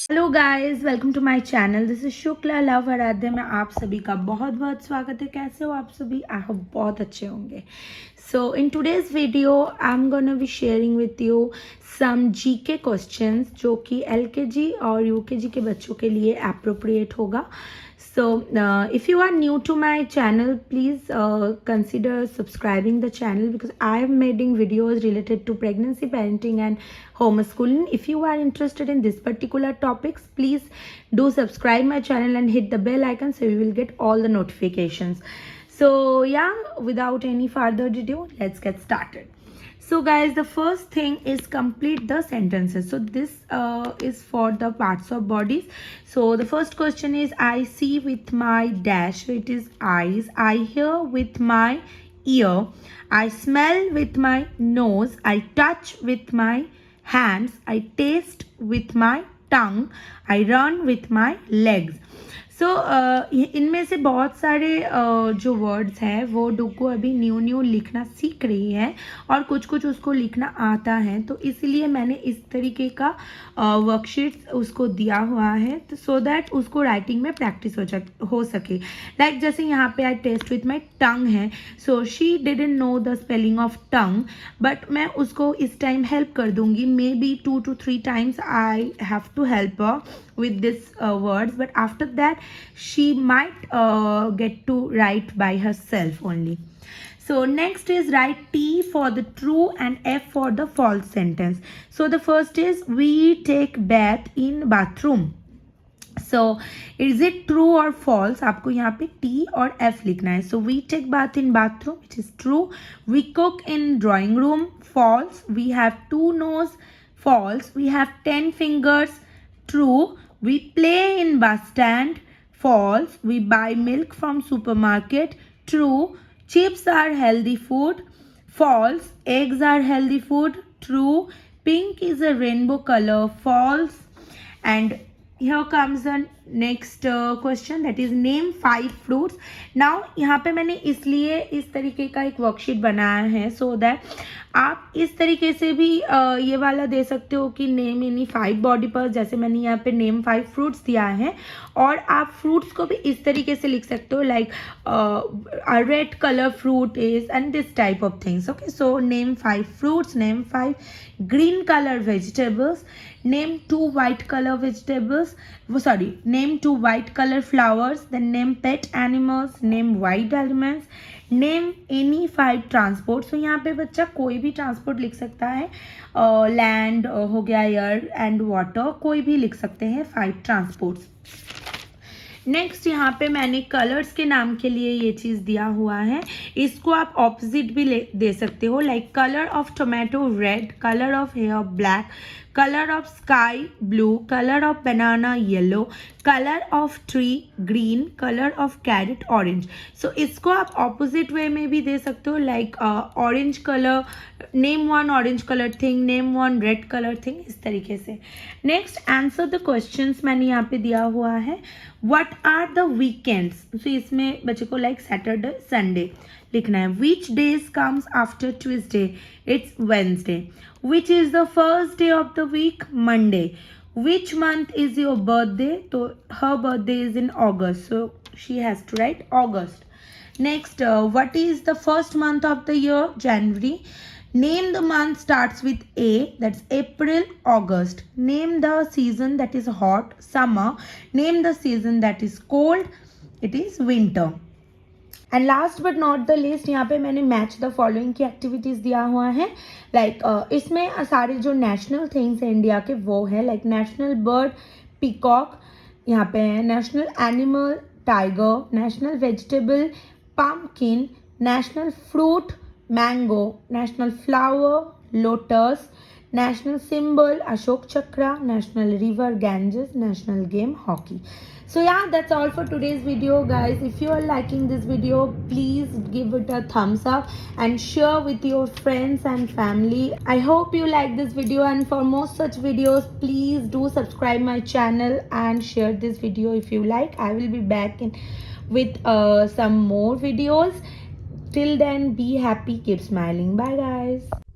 Hello guys, welcome to my channel. This is Shukla Luv Aaradhya में आप सभी का बहुत बहुत स्वागत है। कैसे हो आप सभी? आई होप बहुत अच्छे होंगे। So in today's video I am gonna be sharing with you some GK questions जो कि एलकेजी और यूकेजी के बच्चों के लिए अप्रोप्रिएट होगा। So, if you are new to my channel, please consider subscribing the channel because I am making videos related to pregnancy, parenting, and homeschooling. If you are interested in this particular topics, please do subscribe my channel and hit the bell icon so you will get all the notifications. So, yeah, without any further ado, let's get started. So guys, the first thing is complete the sentences. So this is for the parts of bodies. So the first question is I see with my dash. So it is eyes. I hear with my ear. I smell with my nose. I touch with my hands. I taste with my tongue. I run with my legs. सो इनमें से बहुत सारे जो words हैं वो डुगू अभी new लिखना सीख रही है और कुछ कुछ उसको लिखना आता है, तो इसलिए मैंने इस तरीके का वर्कशीट्स उसको दिया हुआ है तो सो दैट उसको राइटिंग में प्रैक्टिस हो सके। लाइक जैसे यहाँ पे आई टेस्ट विथ माई टंग है, so she didn't know the spelling of tongue, but मैं उसको इस टाइम हेल्प कर दूंगी। Maybe 2 to 3 times I have to help with this words, but after that she might get to write by herself only. So next is write T for the true and F for the false sentence. So the first is we take bath in bathroom. So is it true or false? आपको यहाँ पे T और F लिखना है। So we take bath in bathroom, which is true. We cook in drawing room, false. We have 2 nose, false. We have 10 fingers, true. We play in bus stand, false. We buy milk from supermarket, true. Chips are healthy food, false. Eggs are healthy food, true. Pink is a rainbow color, false. And here comes the next question, that is name 5 fruits. Now यहाँ पे मैंने इसलिए इस तरीके का एक worksheet बनाया है सो दैट आप इस तरीके से भी ये वाला दे सकते हो कि नेम एनी 5 बॉडी पार्ट्स, जैसे मैंने यहाँ पे नेम 5 फ्रूट्स दिया है, और आप फ्रूट्स को भी इस तरीके से लिख सकते हो like a red colour fruit is and this type of things. Okay, so name 5 fruits, name 5 green color vegetables, name 2 white color vegetables, name 2 white color flowers, then name pet animals, name wild elements, name any 5 transport. So यहाँ पे बच्चा कोई भी transport लिख सकता है, land हो गया, एयर एंड वाटर, कोई भी लिख सकते हैं 5 ट्रांसपोर्ट्स. नेक्स्ट यहाँ पे मैंने कलर्स के नाम के लिए ये चीज़ दिया हुआ है, इसको आप ऑपोजिट भी दे सकते हो, like colour of tomato red, colour of hair black, colour of sky blue, colour of banana yellow, colour of tree green, colour of carrot orange. So इसको आप ऑपोजिट वे में भी दे सकते हो, like orange colour, name 1 orange colour thing, name 1 red colour thing, इस तरीके से. नेक्स्ट आंसर द क्वेश्चंस मैंने यहाँ पे दिया हुआ है. What are the weekends? So इसमें बच्चे को लाइक सैटरडे संडे लिखना है. Which days comes after Tuesday? It's Wednesday. Which is the first day of the week? Monday. Which month is your birthday? तो her birthday is in August, so she has to write August. Next, what is the first month of the year? January. Name the month starts with A, that's April, August. Name the season that is hot, summer. Name the season that is cold, it is winter. And last but not the list, यहाँ पे मैंने match the following की activities दिया हुआ है. Like इसमें सारे जो नेशनल थिंग्स हैं इंडिया के वो है, लाइक नेशनल बर्ड पीकॉक, यहाँ पे है national animal tiger, national vegetable pumpkin, national fruit mango, national flower lotus, national symbol Ashok Chakra, national river Ganges, national game hockey. So yeah, that's all for today's video guys. If you are liking this video, please give it a thumbs up and share with your friends and family. I hope you like this video, and for more such videos please do subscribe my channel and share this video if you like. I will be back with some more videos. Till then, be happy, keep smiling. Bye guys.